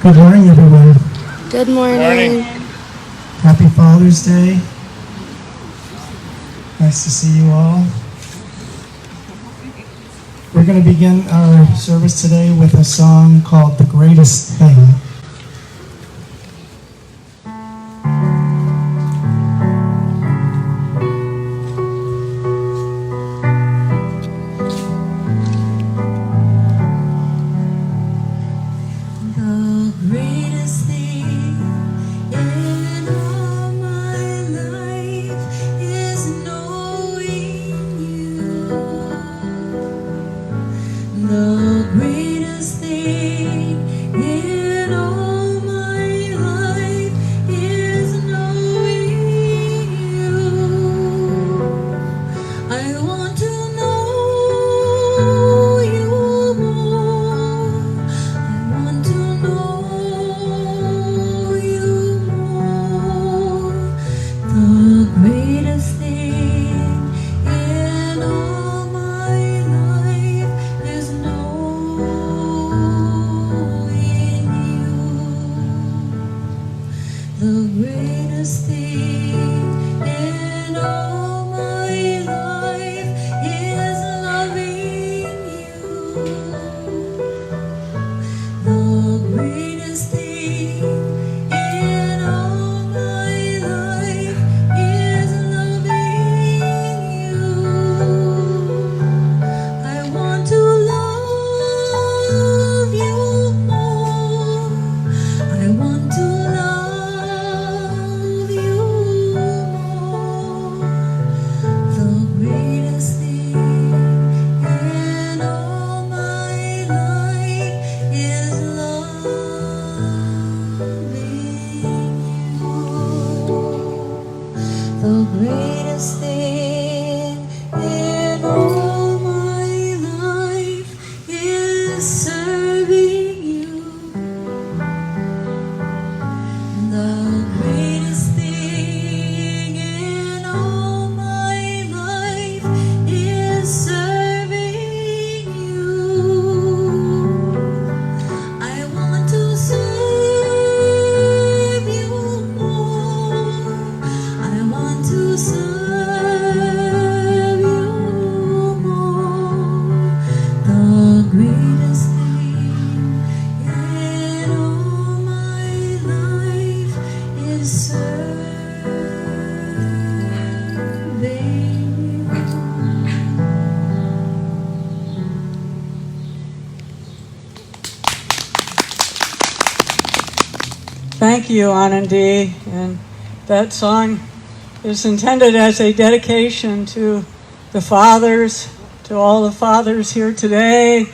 Good morning, everyone. Good morning. Happy Father's Day. Nice to see you all. We're going to begin our service today with a song called The Greatest Thing. Thank you, Anandhi. And that song is intended as a dedication to the fathers, to all the fathers here today,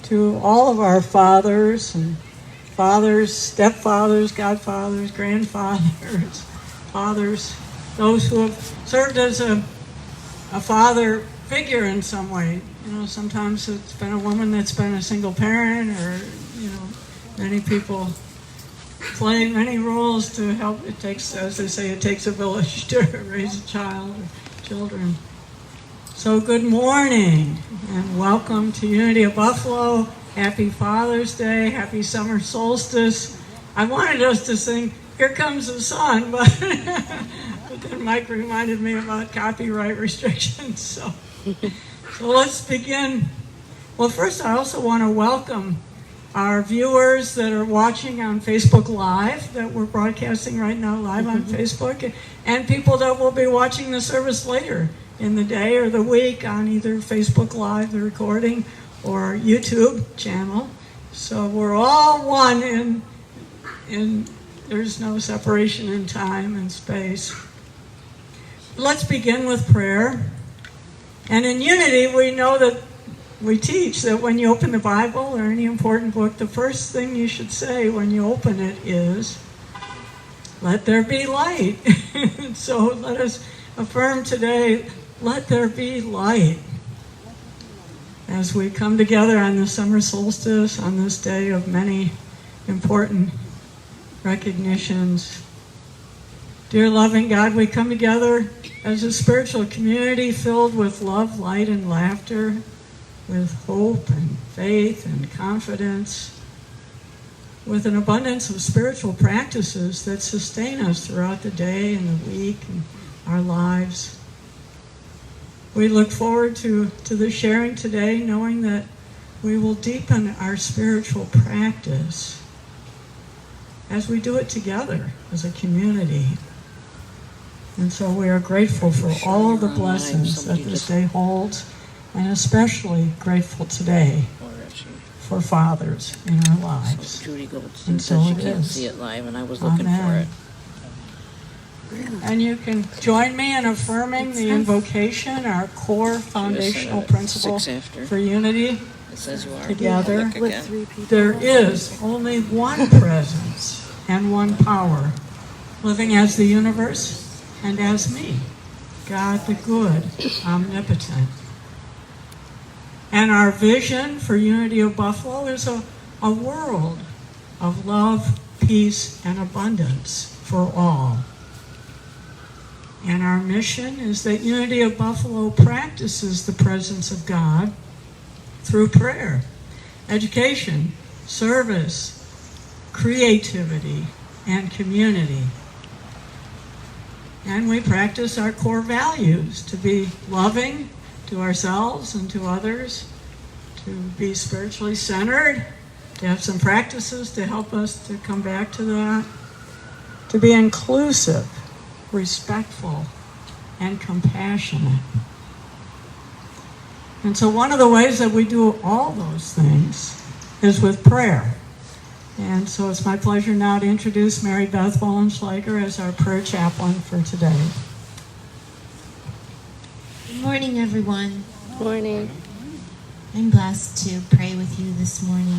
to all of our fathers and fathers, stepfathers, godfathers, grandfathers, fathers, those who have served as a father figure in some way. You know, sometimes it's been a woman that's been a single parent, or, you know, many people play many roles to help. It takes, as they say, it takes a village to raise a child or children. So good morning and welcome to Unity of Buffalo. Happy Father's Day, happy Summer Solstice. I wanted us to sing Here Comes the Sun, but then Mike reminded me about copyright restrictions. So let's begin. Well, first I also want to welcome our viewers that are watching on Facebook Live, that we're broadcasting right now live on Facebook, and people that will be watching the service later in the day or the week on either Facebook Live, the recording, or YouTube channel. So we're all one in there's no separation in time and space. Let's begin with prayer. And in Unity, we know that we teach that when you open the Bible or any important book, the first thing you should say when you open it is, "Let there be light." So let us affirm today, let there be light. As we come together on the summer solstice, on this day of many important recognitions. Dear loving God, we come together as a spiritual community filled with love, light, and laughter, with hope and faith and confidence. with an abundance of spiritual practices that sustain us throughout the day and the week and our lives. We look forward to the sharing today, knowing that we will deepen our spiritual practice as we do it together as a community. And so we are grateful for all the blessings that this day holds, and especially grateful today for fathers in our lives. So Judy Gold And so said she it can't is. see it live, and I was looking Amen. for it. And you can join me in affirming the invocation, our core foundational principle 6 after. for unity. It says you are. Together. Look again. There is only one presence and one power, living as the universe and as me, God the good, omnipotent. And our vision for Unity of Buffalo is a world of love, peace, and abundance for all. And our mission is that Unity of Buffalo practices the presence of God through prayer, education, service, creativity, and community. And we practice our core values to be loving to ourselves and to others, to be spiritually centered, to have some practices to help us to come back to that, to be inclusive, respectful, and compassionate. And so one of the ways that we do all those things is with prayer. And so it's my pleasure now to introduce Mary Beth Wallenschlager as our prayer chaplain for today. Good morning, everyone. Morning. I'm blessed to pray with you this morning.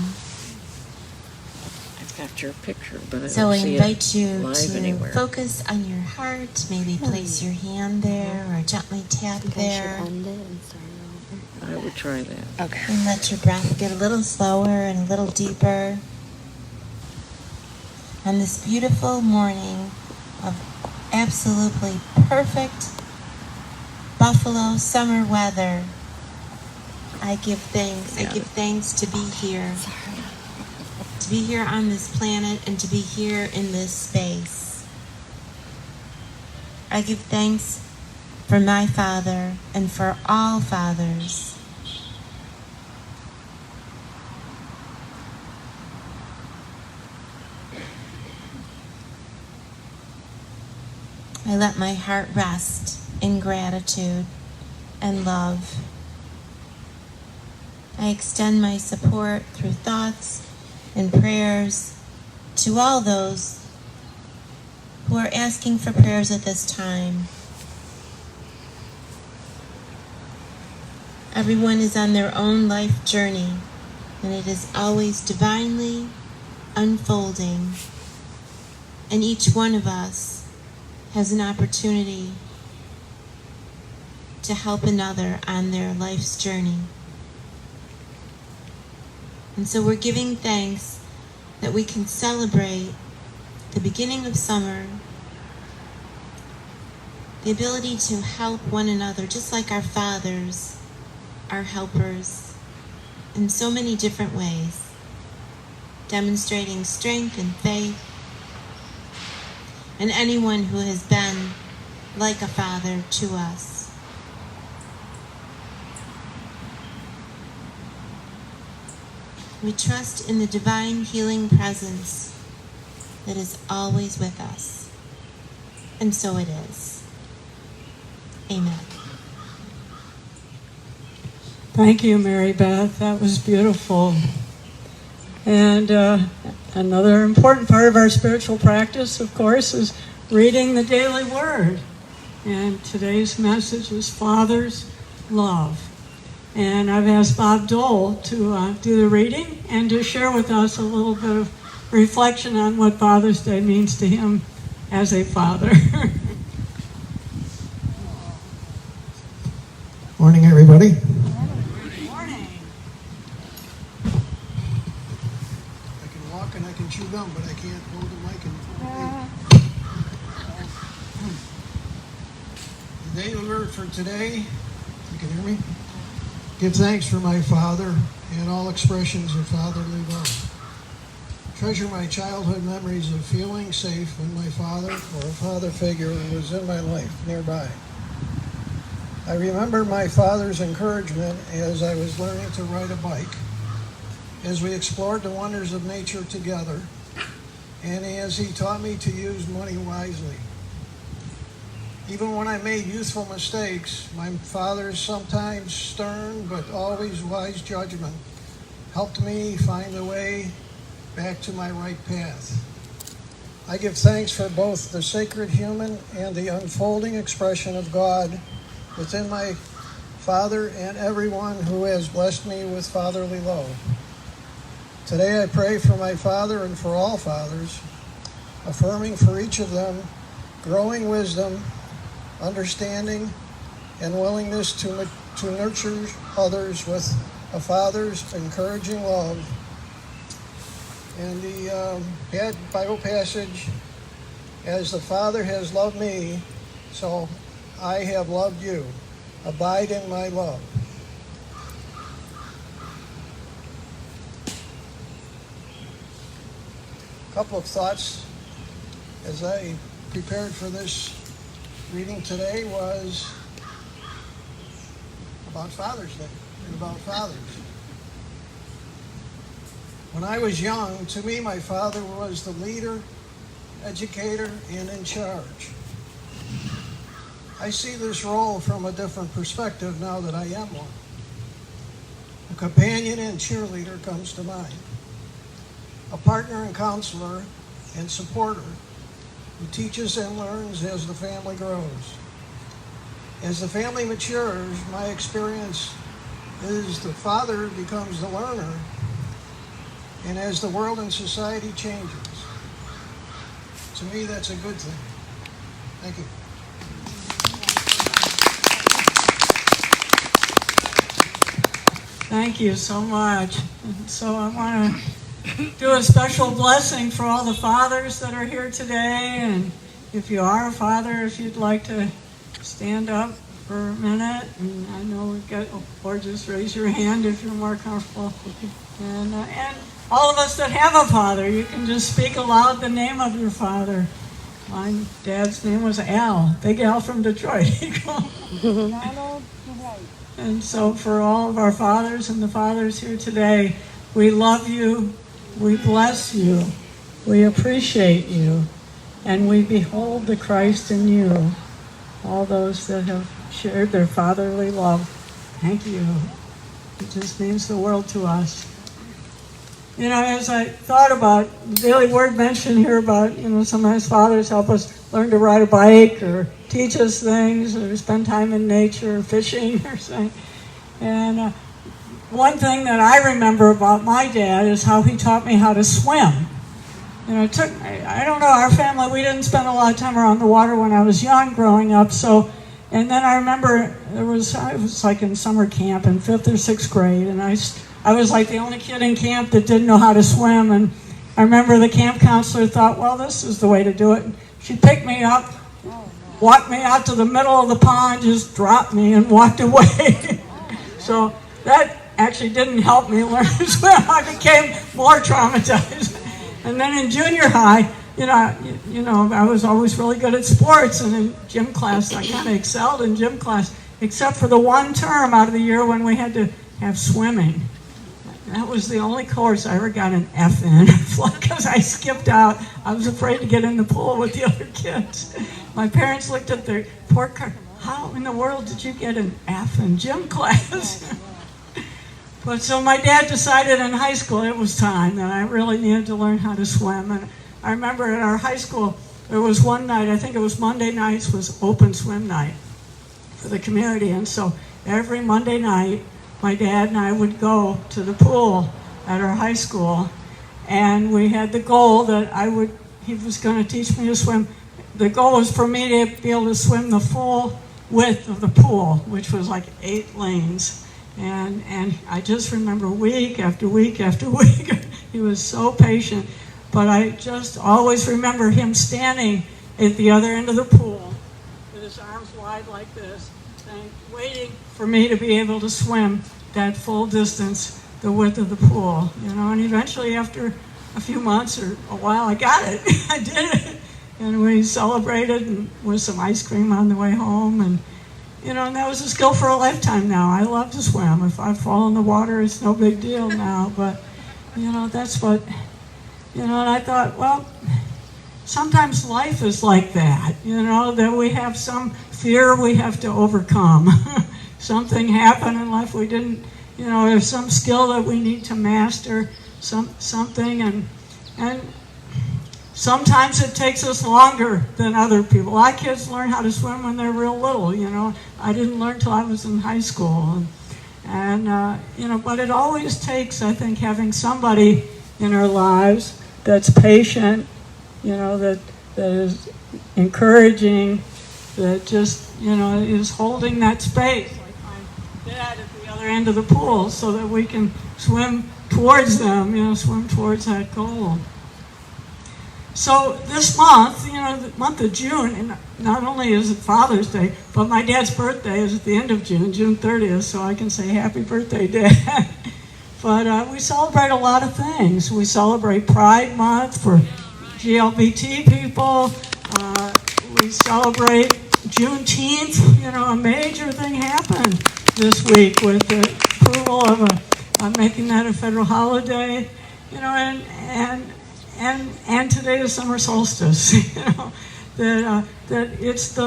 I've got your picture, but I So don't I see invite it you live to anywhere. focus on your heart, maybe place your hand there or gently tap there, End it and start over. I would try that. Okay. and let your breath get a little slower and a little deeper. On this beautiful morning of absolutely perfect Buffalo summer weather, I give thanks. I give thanks to be here. To be here on this planet and to be here in this space. I give thanks for my father and for all fathers. I let my heart rest in gratitude and love. I extend my support through thoughts and prayers to all those who are asking for prayers at this time. Everyone is on their own life journey, and it is always divinely unfolding. And each one of us has an opportunity to help another on their life's journey. And so we're giving thanks that we can celebrate the beginning of summer, the ability to help one another, just like our fathers are helpers in so many different ways, demonstrating strength and faith. And anyone who has been like a father to us. We trust in the divine healing presence that is always with us. And so it is. Amen. Thank you, Mary Beth. That was beautiful. And another important part of our spiritual practice, of course, is reading the daily word. And today's message is Father's Love. And I've asked Bob Dole to do the reading and to share with us a little bit of reflection on what Father's Day means to him as a father. Morning, everybody. Morning. I can walk and I can chew gum, but I can't hold the mic in front of me. The daily word for today, you can hear me? Give thanks for my father and all expressions of fatherly love. treasure my childhood memories of feeling safe when my father or a father figure was in my life nearby. I remember my father's encouragement as I was learning to ride a bike, as we explored the wonders of nature together, and as he taught me to use money wisely. Even when I made youthful mistakes, my father's sometimes stern but always wise judgment helped me find a way back to my right path. I give thanks for both the sacred human and the unfolding expression of God within my father and everyone who has blessed me with fatherly love. Today I pray for my father and for all fathers, affirming for each of them growing wisdom, understanding, and willingness to nurture others with a father's encouraging love. And the Bible passage, as the Father has loved me, so I have loved you. Abide in my love. A couple of thoughts as I prepared for this reading today was about Father's Day and about fathers. When I was young, to me, my father was the leader, educator, and in charge. I see this role from a different perspective now that I am one. A companion and cheerleader comes to mind. A partner and counselor and supporter who teaches and learns as the family grows. As the family matures, my experience is the father becomes the learner, and as the world and society changes. To me, that's a good thing. Thank you. Thank you so much. And so I want to do a special blessing for all the fathers that are here today. And if you are a father, if you'd like to stand up for a minute. And I know we've got, or just raise your hand if you're more comfortable. And all of us that have a father, you can just speak aloud the name of your father. My dad's name was Al, Big Al from Detroit. And so for all of our fathers and the fathers here today, we love you, we bless you, we appreciate you, and we behold the Christ in you. All those that have shared their fatherly love, thank you. It just means the world to us. You know, as I thought about the daily word mentioned here about, sometimes fathers help us learn to ride a bike or teach us things or spend time in nature or fishing or something. And one thing that I remember about my dad is how he taught me how to swim. I don't know, our family, we didn't spend a lot of time around the water when I was young growing up. And then I remember I was like in summer camp in 5th or 6th grade, and I was like the only kid in camp that didn't know how to swim. And I remember the camp counselor thought, well, this is the way to do it. She picked me up, walked me out to the middle of the pond, just dropped me and walked away. So that actually didn't help me learn to swim. I became more traumatized. And then in junior high, I was always really good at sports, and in gym class, I kind of excelled in gym class, except for the one term out of the year when we had to have swimming. That was the only course I ever got an F in, because I skipped out. I was afraid to get in the pool with the other kids. My parents looked at their report card. How in the world did you get an F in gym class? But so my dad decided in high school it was time that I really needed to learn how to swim. And I remember at our high school, there was one night, I think it was Monday nights, was open swim night for the community. And so every Monday night, my dad and I would go to the pool at our high school, and we had the goal that he was going to teach me to swim. The goal was for me to be able to swim the full width of the pool, which was like 8 lanes. And I just remember week after week after week, he was so patient. But I just always remember him standing at the other end of the pool with his arms wide like this, waiting for me to be able to swim that full distance, the width of the pool. And eventually after a few months or a while, I got it. I did it. And we celebrated and with some ice cream on the way home. And, and that was a skill for a lifetime now. I love to swim. If I fall in the water, it's no big deal now. But, that's what, and I thought, well, sometimes life is like that, that we have some fear we have to overcome. Something happened in life we didn't, there's some skill that we need to master, something, and sometimes it takes us longer than other people. A lot of kids learn how to swim when they're real little, I didn't learn till I was in high school. But it always takes, I think, having somebody in our lives that's patient, that is encouraging, that just, is holding that space, like my dad at the other end of the pool, so that we can swim towards them, swim towards that goal. So this month, the month of June, and not only is it Father's Day, but my dad's birthday is at the end of June, June 30th, so I can say happy birthday, Dad. But we celebrate a lot of things. We celebrate Pride Month for GLBT people. We celebrate Juneteenth. A major thing happened this week with the approval of making that a federal holiday. And today is Summer Solstice. That it's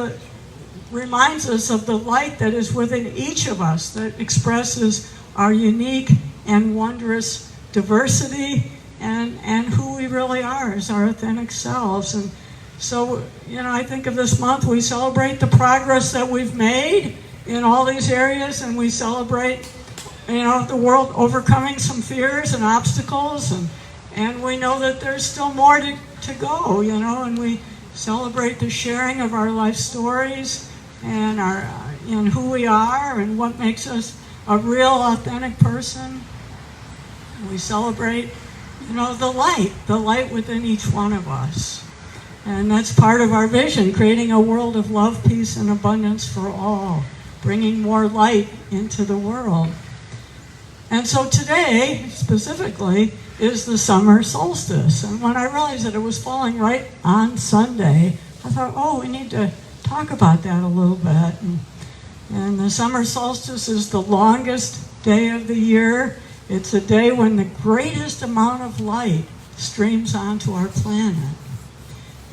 reminds us of the light that is within each of us, that expresses our unique and wondrous diversity and who we really are as our authentic selves. And so, I think of this month, we celebrate the progress that we've made in all these areas, and we celebrate, the world overcoming some fears and obstacles, and we know that there's still more to go, and we celebrate the sharing of our life stories and and who we are and what makes us a real authentic person. We celebrate, the light within each one of us. And that's part of our vision, creating a world of love, peace, and abundance for all, bringing more light into the world. And so today, specifically, is the summer solstice. And when I realized that it was falling right on Sunday, I thought, we need to talk about that a little bit. And the summer solstice is the longest day of the year. It's a day when the greatest amount of light streams onto our planet.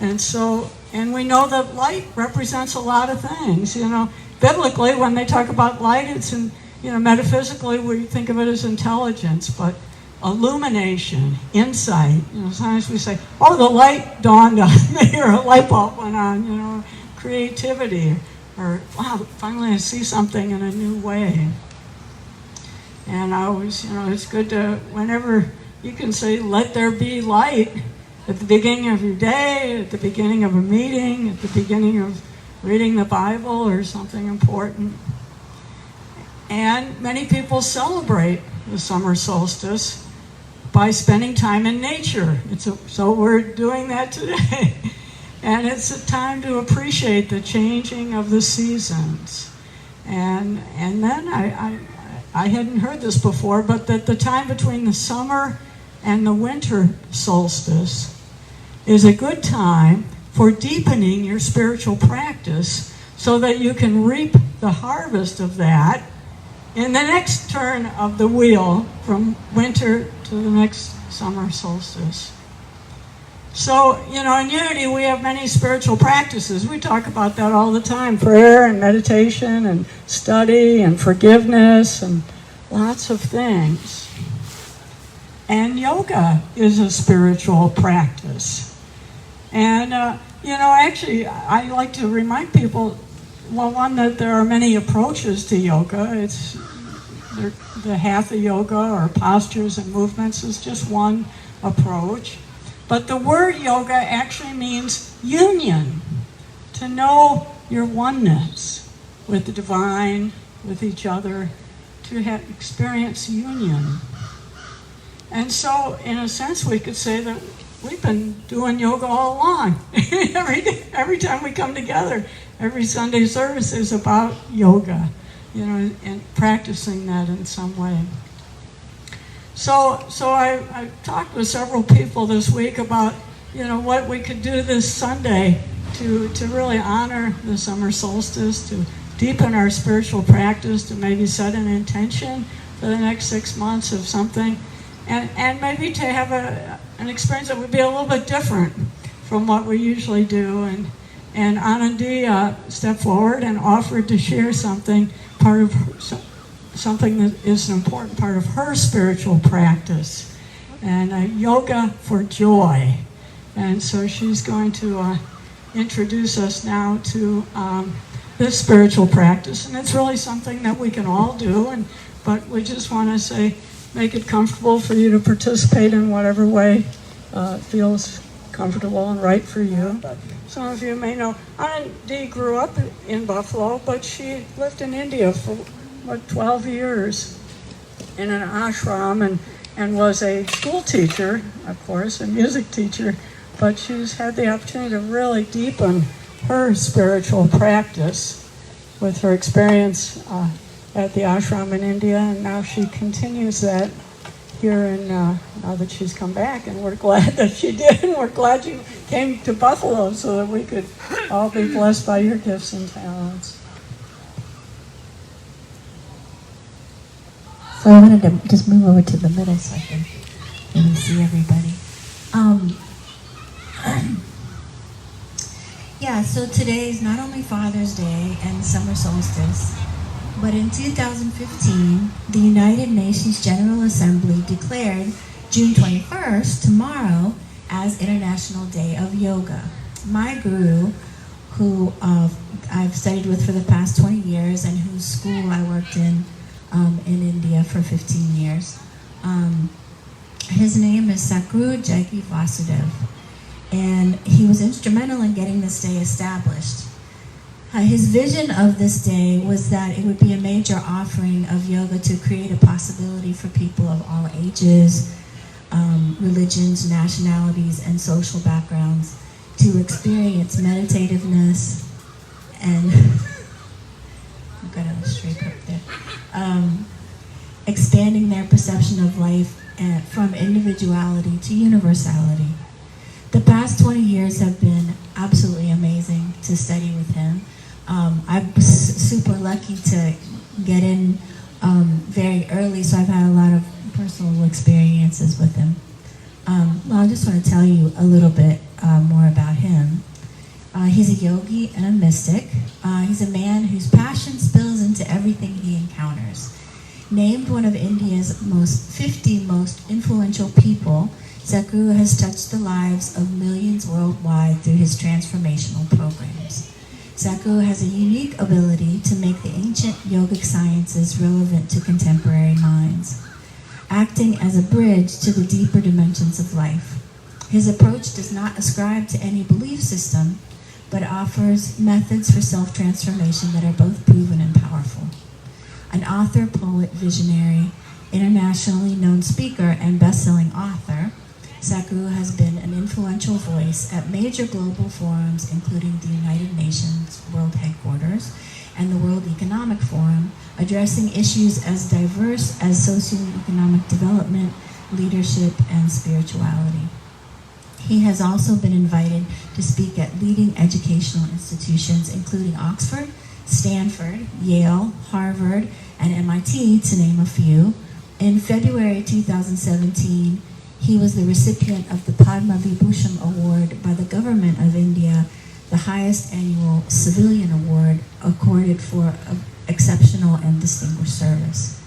And we know that light represents a lot of things. Biblically, when they talk about light, it's metaphysically, we think of it as intelligence, but illumination, insight. Sometimes we say, the light dawned on me, or a light bulb went on, creativity, or, wow, finally I see something in a new way. And I always, it's good to, whenever you can say, let there be light, at the beginning of your day, at the beginning of a meeting, at the beginning of reading the Bible or something important. And many people celebrate the summer solstice by spending time in nature. So we're doing that today. And it's a time to appreciate the changing of the seasons. And then I hadn't heard this before, but that the time between the summer and the winter solstice is a good time for deepening your spiritual practice so that you can reap the harvest of that in the next turn of the wheel from winter to the next summer solstice. So, in Unity we have many spiritual practices. We talk about that all the time. Prayer and meditation and study and forgiveness and lots of things. And yoga is a spiritual practice. And, actually, I like to remind people, one, that there are many approaches to yoga. It's the hatha yoga, or postures and movements, is just one approach. But the word yoga actually means union, to know your oneness with the divine, with each other, to experience union. And so, in a sense, we could say that we've been doing yoga all along. Every time we come together, every Sunday service is about yoga, and practicing that in some way. So I talked with several people this week about, what we could do this Sunday to really honor the summer solstice, to deepen our spiritual practice, to maybe set an intention for the next 6 months of something, and maybe to have an experience that would be a little bit different from what we usually do. And Anandhi stepped forward and offered to share something that is an important part of her spiritual practice, and yoga for joy. And so she's going to introduce us now to this spiritual practice, and it's really something that we can all do, but we just want to say, make it comfortable for you to participate in whatever way feels comfortable and right for you. But some of you may know, Anandhi grew up in Buffalo, but she lived in India for 12 years in an ashram, and was a school teacher, of course, a music teacher, but she's had the opportunity to really deepen her spiritual practice with her experience at the ashram in India, and now she continues that here now that she's come back, and we're glad that she did, and we're glad you came to Buffalo so that we could all be blessed by your gifts and talents. So I wanted to just move over to the middle so I can maybe see everybody. Yeah, so today is not only Father's Day and Summer Solstice, but in 2015, the United Nations General Assembly declared June 21st, tomorrow, as International Day of Yoga. My guru, who I've studied with for the past 20 years and whose school I worked in India for 15 years. His name is Sadhguru Jaggi Vasudev, and he was instrumental in getting this day established. His vision of this day was that it would be a major offering of yoga to create a possibility for people of all ages, religions, nationalities, and social backgrounds to experience meditativeness and I've got a straight up there. Expanding their perception of life from individuality to universality. The past 20 years have been absolutely amazing to study with him. I'm super lucky to get in very early, so I've had a lot of personal experiences with him. Well, I just want to tell you a little bit more about him. He's a yogi and a mystic. He's a man whose passion spills into everything he encounters. Named one of India's 50 most influential people, Sadhguru has touched the lives of millions worldwide through his transformational programs. Sadhguru has a unique ability to make the ancient yogic sciences relevant to contemporary minds, acting as a bridge to the deeper dimensions of life. His approach does not ascribe to any belief system, but offers methods for self-transformation that are both proven and powerful. An author, poet, visionary, internationally known speaker, and best-selling author, Sadhguru has been an influential voice at major global forums, including the United Nations World Headquarters and the World Economic Forum, addressing issues as diverse as socioeconomic development, leadership, and spirituality. He has also been invited to speak at leading educational institutions, including Oxford, Stanford, Yale, Harvard, and MIT, to name a few. In February 2017, he was the recipient of the Padma Vibhushan Award by the government of India, the highest annual civilian award accorded for exceptional and distinguished service.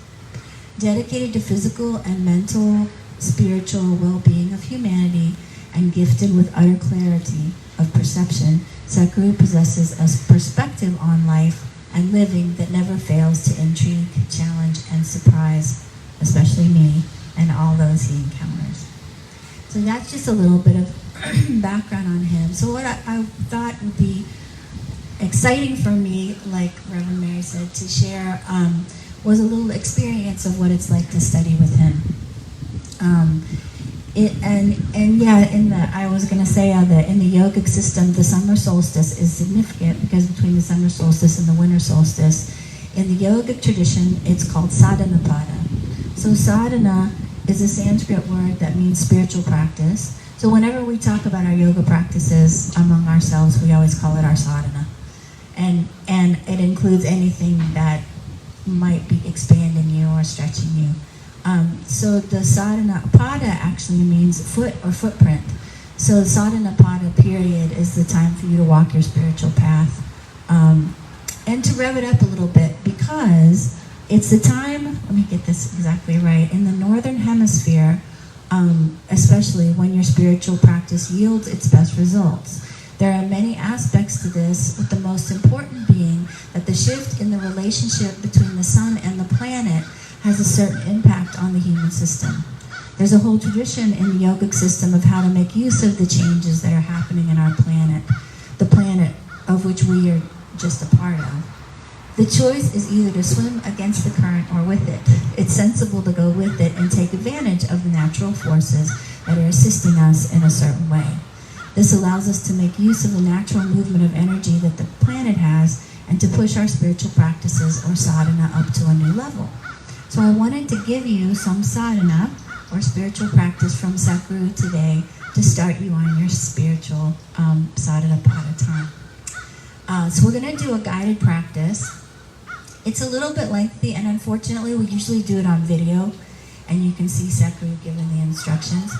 Dedicated to physical and mental, spiritual well-being of humanity, and gifted with utter clarity of perception, Sadhguru possesses a perspective on life and living that never fails to intrigue, challenge, and surprise, especially me and all those he encounters. So that's just a little bit of background on him. So what I thought would be exciting for me, like Reverend Mary said, to share was a little experience of what it's like to study with him. I was going to say that in the yogic system, the summer solstice is significant because between the summer solstice and the winter solstice, in the yogic tradition, it's called sadhana pada. So sadhana is a Sanskrit word that means spiritual practice. So whenever we talk about our yoga practices among ourselves, we always call it our sadhana. And it includes anything that might be expanding you or stretching you. So the sadhana pada actually means foot or footprint. So the sadhana pada period is the time for you to walk your spiritual path. And to rev it up a little bit, because it's the time, let me get this exactly right, in the northern hemisphere, especially when your spiritual practice yields its best results. There are many aspects to this, with the most important being that the shift in the relationship between the sun and the planet has a certain impact on the human system. There's a whole tradition in the yogic system of how to make use of the changes that are happening in our planet, the planet of which we are just a part of. The choice is either to swim against the current or with it. It's sensible to go with it and take advantage of the natural forces that are assisting us in a certain way. This allows us to make use of the natural movement of energy that the planet has and to push our spiritual practices or sadhana up to a new level. So I wanted to give you some sadhana or spiritual practice from Sadhguru today to start you on your spiritual sadhana pada time. So we're going to do a guided practice. It's a little bit lengthy, and unfortunately we usually do it on video, and you can see Sadhguru giving the instructions.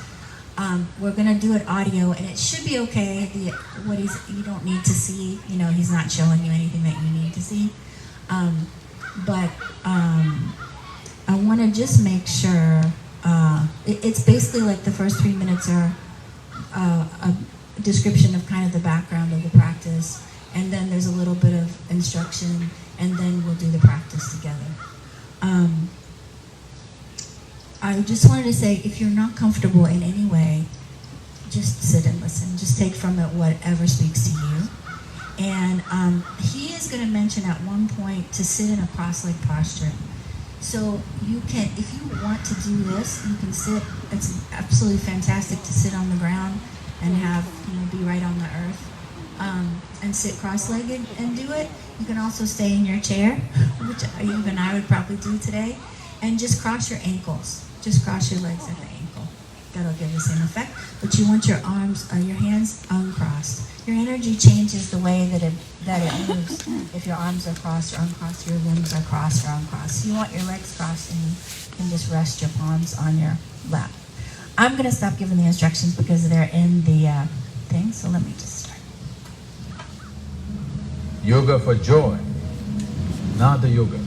We're going to do it audio, and it should be okay. You don't need to see, he's not showing you anything that you need to see. But I want to just make sure, it's basically like the first 3 minutes are a description of kind of the background of the practice, and then there's a little bit of instruction, and then we'll do the practice together. I just wanted to say, if you're not comfortable in any way, just sit and listen. Just take from it whatever speaks to you. And he is going to mention at one point to sit in a cross-leg posture. So you can, if you want to do this, you can sit. It's absolutely fantastic to sit on the ground and have, be right on the earth, and sit cross-legged and do it. You can also stay in your chair, which even I would probably do today, and just cross your ankles. Just cross your legs at the ankle. That'll give the same effect. But you want your arms, your hands uncrossed. Your energy changes the way that it moves. If your arms are crossed or uncrossed, your limbs are crossed or uncrossed. So you want your legs crossed, and you can just rest your palms on your lap. I'm going to stop giving the instructions because they're in the thing. So let me just start. Yoga for joy, not the yoga.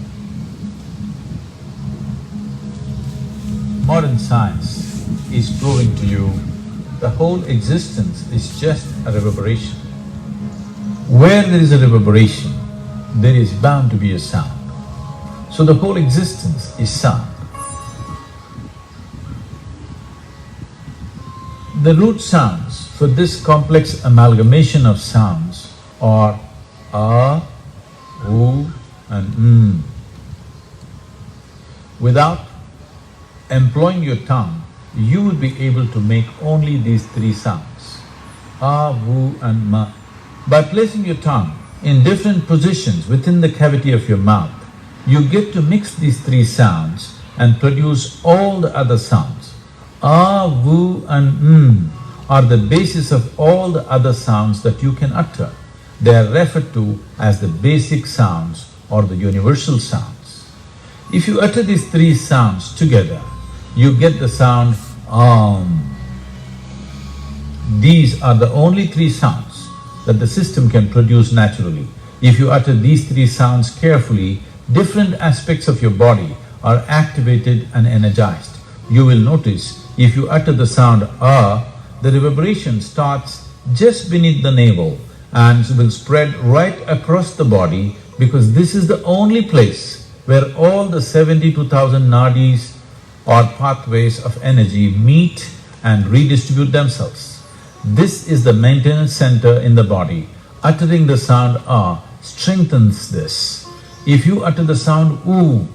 Modern science is proving to you the whole existence is just a reverberation. Where there is a reverberation, there is bound to be a sound. So the whole existence is sound. The root sounds for this complex amalgamation of sounds are a, u and Without employing your tongue, you would be able to make only these three sounds, a, vu and ma. By placing your tongue in different positions within the cavity of your mouth, you get to mix these three sounds and produce all the other sounds. A, vu and are the basis of all the other sounds that you can utter. They are referred to as the basic sounds or the universal sounds. If you utter these three sounds together, you get the sound Om. These are the only three sounds that the system can produce naturally. If you utter these three sounds carefully, different aspects of your body are activated and energized. You will notice if you utter the sound A, the reverberation starts just beneath the navel and will spread right across the body, because this is the only place where all the 72,000 nadis or pathways of energy meet and redistribute themselves. This is the maintenance center in the body. Uttering the sound A strengthens this. If you utter the sound U,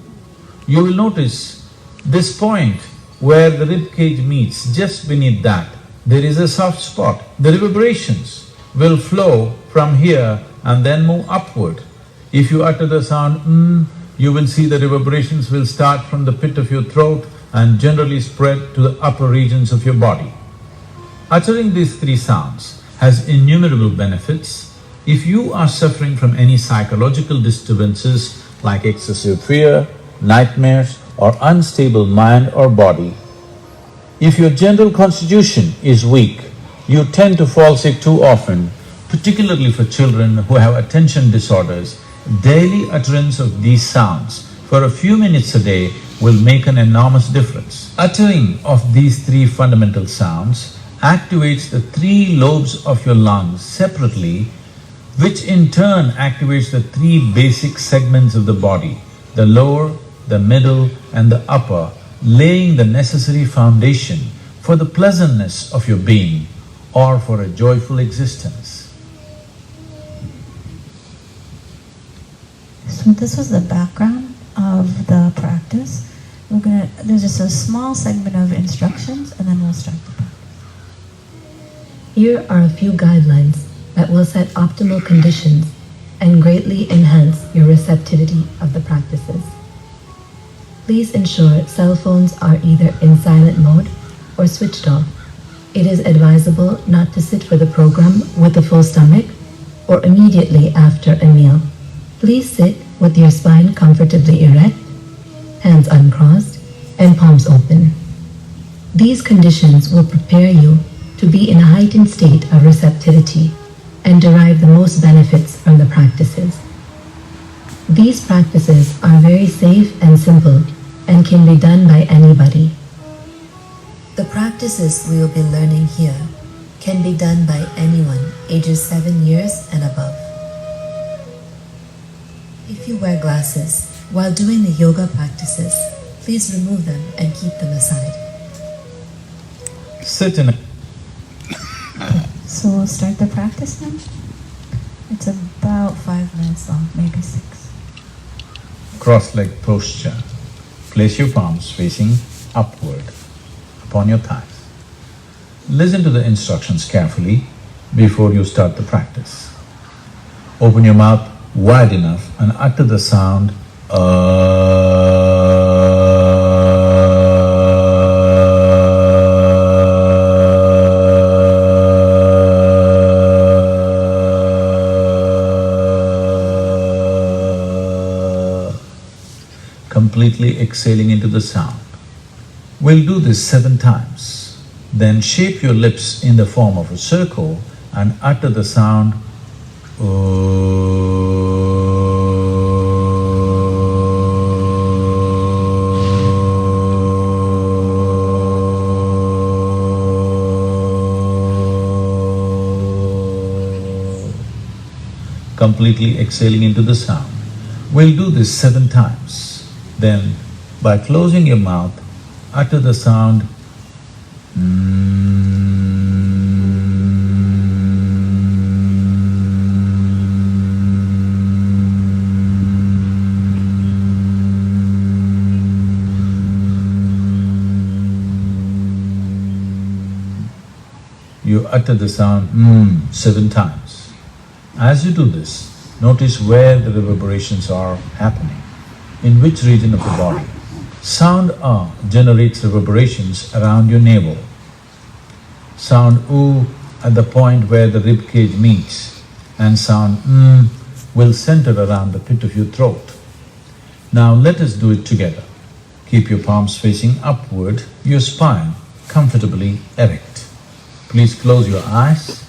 you will notice this point where the rib cage meets, just beneath that, there is a soft spot. The reverberations will flow from here and then move upward. If you utter the sound you will see the reverberations will start from the pit of your throat, and generally spread to the upper regions of your body. Uttering these three sounds has innumerable benefits. If you are suffering from any psychological disturbances like excessive fear, nightmares, or unstable mind or body, if your general constitution is weak, you tend to fall sick too often, particularly for children who have attention disorders, daily utterance of these sounds for a few minutes a day will make an enormous difference. Uttering of these three fundamental sounds activates the three lobes of your lungs separately, which in turn activates the three basic segments of the body, the lower, the middle and the upper, laying the necessary foundation for the pleasantness of your being or for a joyful existence. So this was the background of the practice. There's just a small segment of instructions and then we'll start the practice. Here are a few guidelines that will set optimal conditions and greatly enhance your receptivity of the practices. Please ensure cell phones are either in silent mode or switched off. It is advisable not to sit for the program with a full stomach or immediately after a meal. Please sit with your spine comfortably erect, hands uncrossed, and palms open. These conditions will prepare you to be in a heightened state of receptivity and derive the most benefits from the practices. These practices are very safe and simple and can be done by anybody. The practices we will be learning here can be done by anyone ages 7 years and above. If you wear glasses while doing the yoga practices, please remove them and keep them aside. Sit in a… So we'll start the practice now. It's about 5 minutes long, maybe 6. cross-leg posture. Place your palms facing upward upon your thighs. Listen to the instructions carefully before you start the practice. Open your mouth wide enough and utter the sound completely exhaling into the sound. We'll do this 7 times. Then shape your lips in the form of a circle and utter the sound completely exhaling into the sound. We'll do this 7 times. Then, by closing your mouth, utter the sound You utter the sound 7 times. As you do this, notice where the reverberations are happening, in which region of the body. Sound generates reverberations around your navel. Sound oo at the point where the rib cage meets, and sound will center around the pit of your throat. Now let us do it together. Keep your palms facing upward, your spine comfortably erect. Please close your eyes.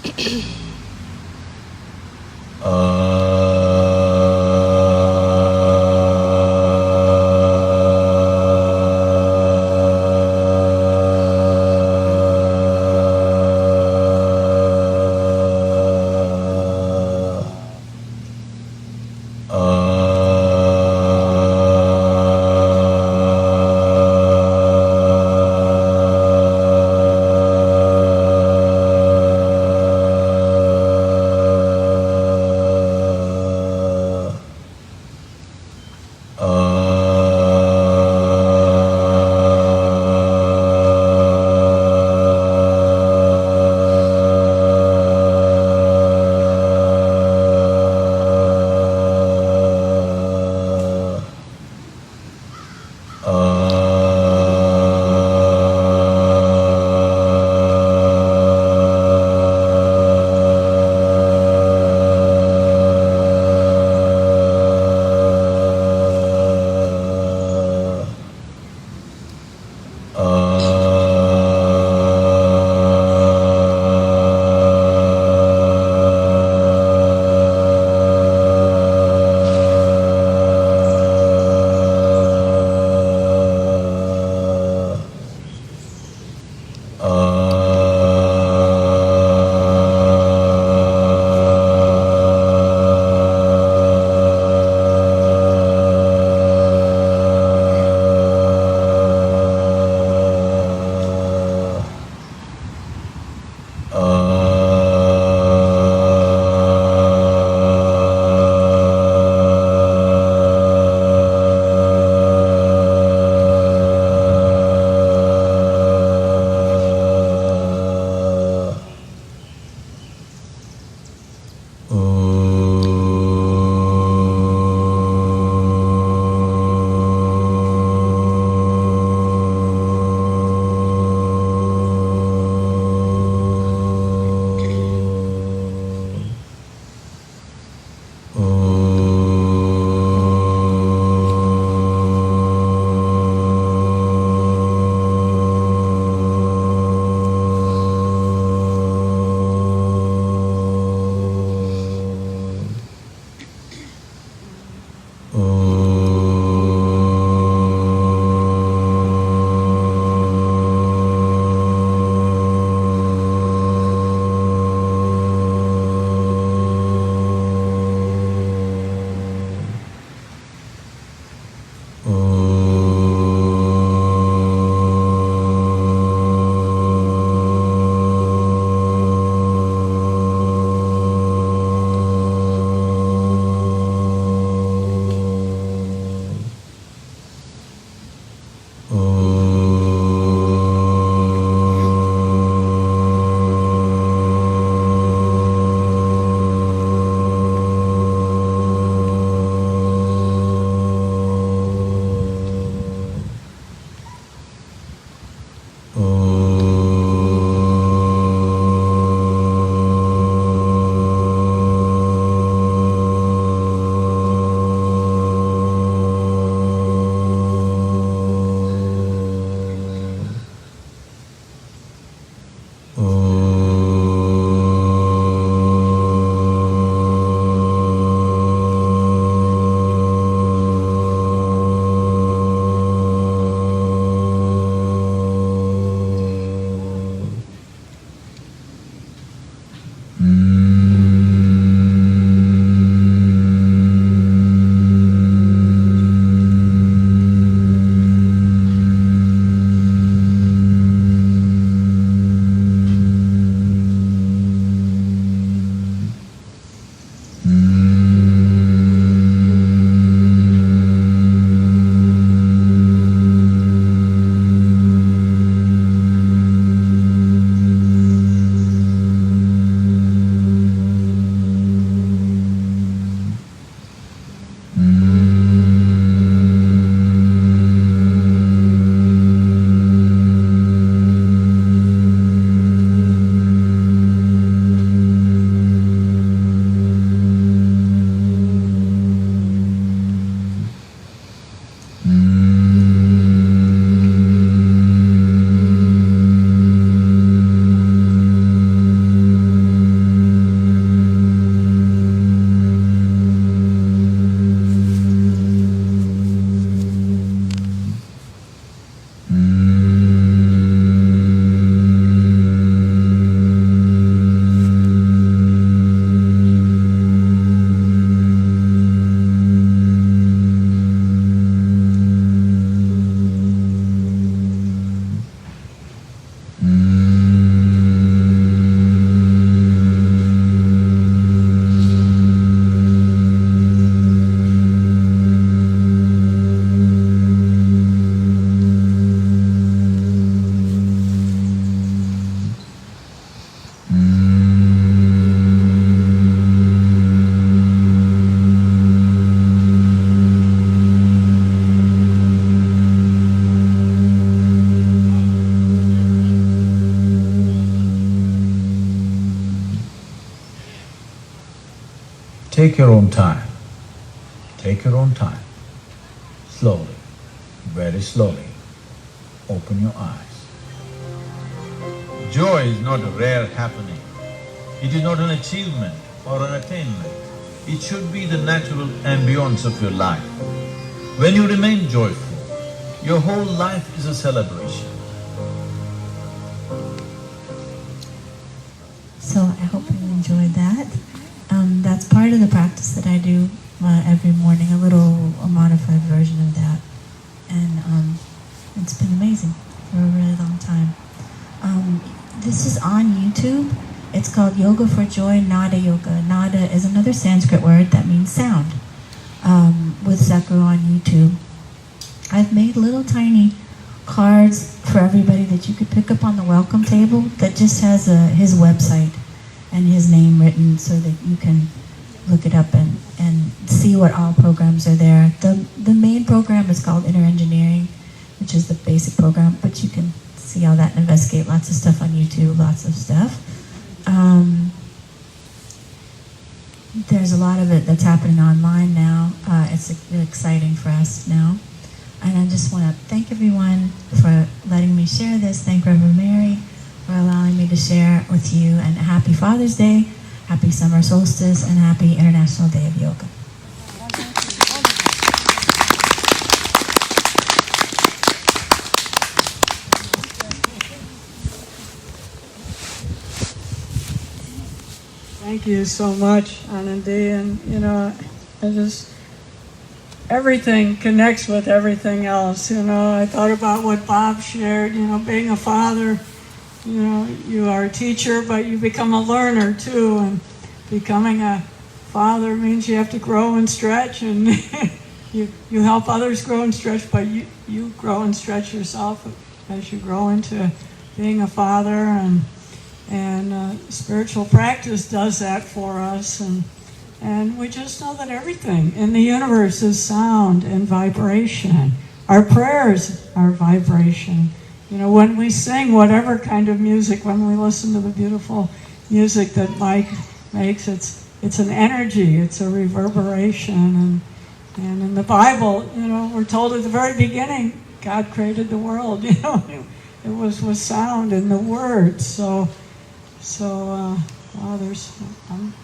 take your own time. Take your own time. Slowly, very slowly, open your eyes. Joy is not a rare happening. It is not an achievement or an attainment. It should be the natural ambience of your life. When you remain joyful, your whole life is a celebration. So I hope you enjoyed that. That's part of the practice that I do every morning, a little modified version of that. And it's been amazing for a really long time. This is on YouTube. It's called Yoga for Joy, Nada Yoga. Nada is another Sanskrit word that means sound, with Sadhguru on YouTube. I've made little tiny cards for everybody that you could pick up on the welcome table that just has his website and his name written so that you can look it up and see what all programs are there. The main program is called Inner Engineering, which is the basic program, but you can see all that and investigate lots of stuff on YouTube, lots of stuff. There's a lot of it that's happening online now. It's exciting for us now. And I just want to thank everyone for letting me share this. Thank Reverend Mary for allowing me to share with you. And happy Father's Day, happy Summer Solstice, and happy International Day of Yoga. Thank you so much, Anandhi. And, everything connects with everything else. I thought about what Bob shared, being a father, you are a teacher, but you become a learner too. And becoming a father means you have to grow and stretch, and you help others grow and stretch, but you grow and stretch yourself as you grow into being a father. And spiritual practice does that for us, and we just know that everything in the universe is sound and vibration. Our prayers are vibration. When we sing whatever kind of music, when we listen to the beautiful music that Mike makes, it's an energy, it's a reverberation. And in the Bible, we're told at the very beginning, God created the world. It was with sound and the words. So I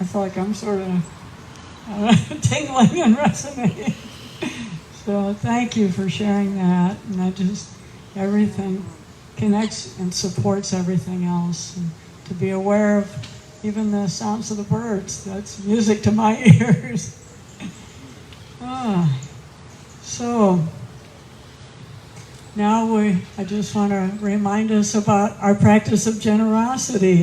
feel like I'm sort of tingling and resonating. So thank you for sharing that. And everything connects and supports everything else. And to be aware of even the sounds of the birds, that's music to my ears. So now I just want to remind us about our practice of generosity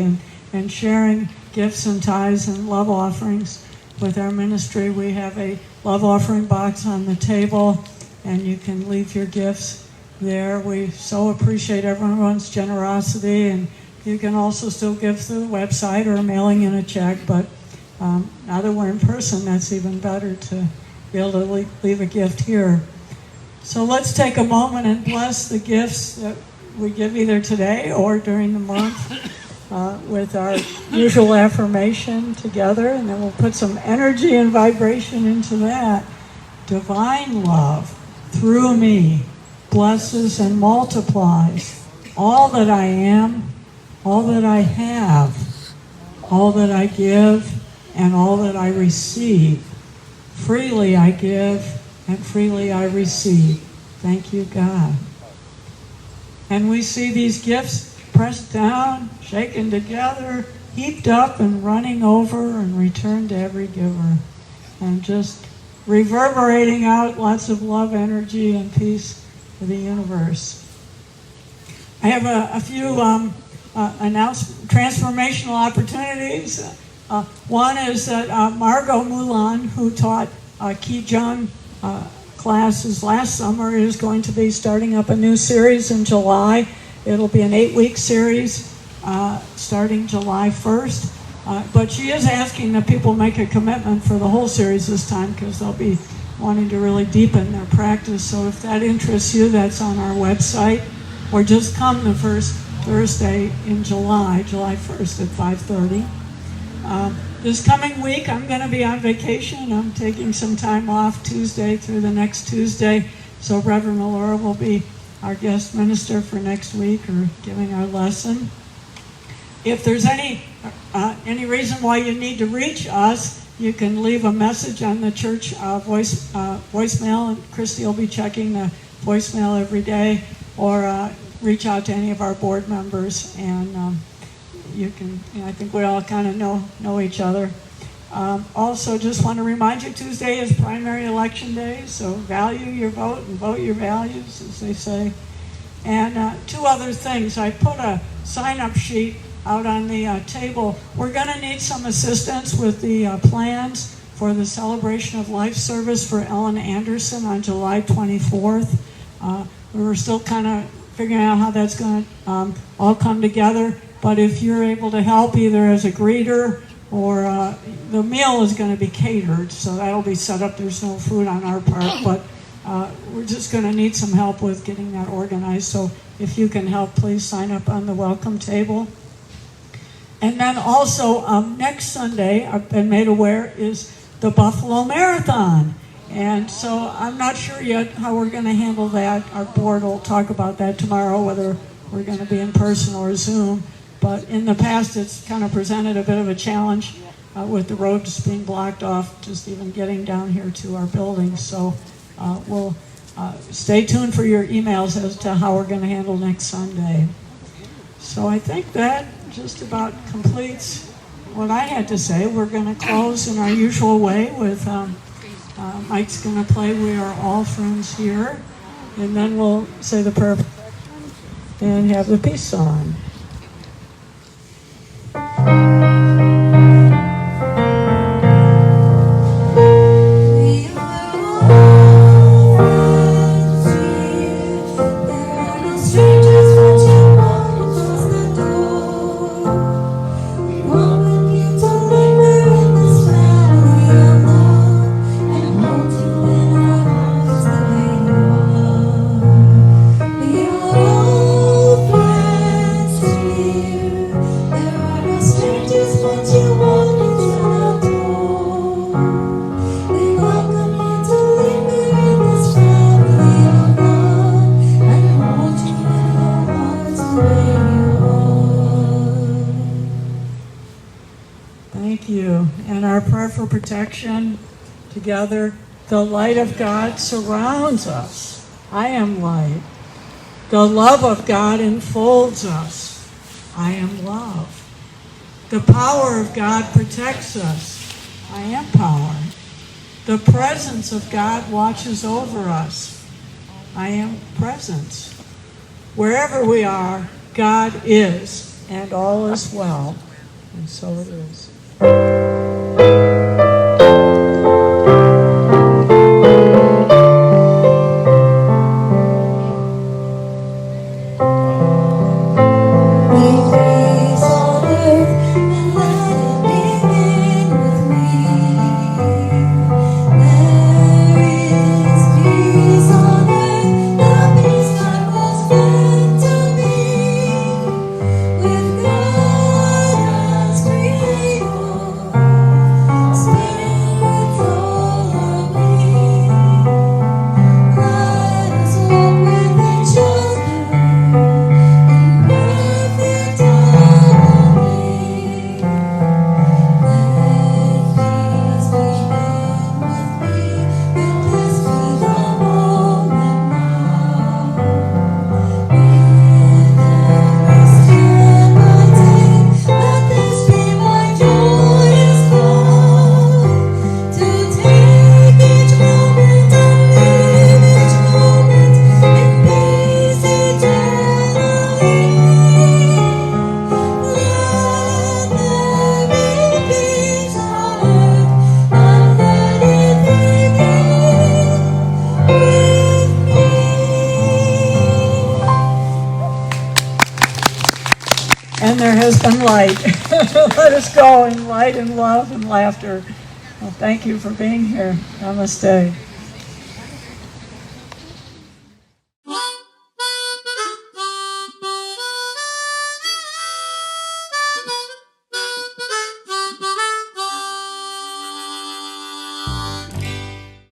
and sharing gifts and tithes and love offerings. With our ministry, we have a love offering box on the table, and you can leave your gifts there. We so appreciate everyone's generosity, and you can also still give through the website or mailing in a check, but now that we're in person, that's even better to be able to leave a gift here. So let's take a moment and bless the gifts that we give either today or during the month. With our usual affirmation together, and then we'll put some energy and vibration into that. Divine love through me blesses and multiplies all that I am, all that I have, all that I give, and all that I receive. Freely I give, and freely I receive. Thank you, God. And we see these gifts pressed down, shaken together, heaped up and running over and returned to every giver. And just reverberating out lots of love, energy, and peace for the universe. I have a few transformational opportunities. One is that Margot Mulan, who taught Kijun classes last summer, is going to be starting up a new series in July. It'll be an 8-week series starting July 1st. But she is asking that people make a commitment for the whole series this time because they'll be wanting to really deepen their practice. So if that interests you, that's on our website. Or just come the first Thursday in July 1st at 5:30. This coming week, I'm going to be on vacation. I'm taking some time off Tuesday through the next Tuesday. So Reverend Melora will be our guest minister for next week, or giving our lesson. If there's any reason why you need to reach us, you can leave a message on the church voicemail, and Christy will be checking the voicemail every day, or reach out to any of our board members, and you can. I think we all kind of know each other. Also, just want to remind you, Tuesday is primary election day, so value your vote and vote your values, as they say. And two other things. I put a sign-up sheet out on the table. We're going to need some assistance with the plans for the Celebration of Life service for Ellen Anderson on July 24th. We were still kind of figuring out how that's going to all come together. But if you're able to help either as a greeter or the meal is going to be catered, so that'll be set up. There's no food on our part, but we're just going to need some help with getting that organized. So if you can help, please sign up on the welcome table. And then also next Sunday, I've been made aware, is the Buffalo Marathon. And so I'm not sure yet how we're going to handle that. Our board will talk about that tomorrow, whether we're going to be in person or Zoom. But in the past, it's kind of presented a bit of a challenge with the roads being blocked off, just even getting down here to our building. So we'll stay tuned for your emails as to how we're going to handle next Sunday. So I think that just about completes what I had to say. We're going to close in our usual way with Mike's going to play We Are All Friends Here, and then we'll say the prayer and have the peace song. For protection together. The light of God surrounds us. I am light. The love of God enfolds us. I am love. The power of God protects us. I am power. The presence of God watches over us. I am presence. Wherever we are, God is, and all is well. And so it is. And there has been light. Let us go in light and love and laughter. Well, thank you for being here. Namaste.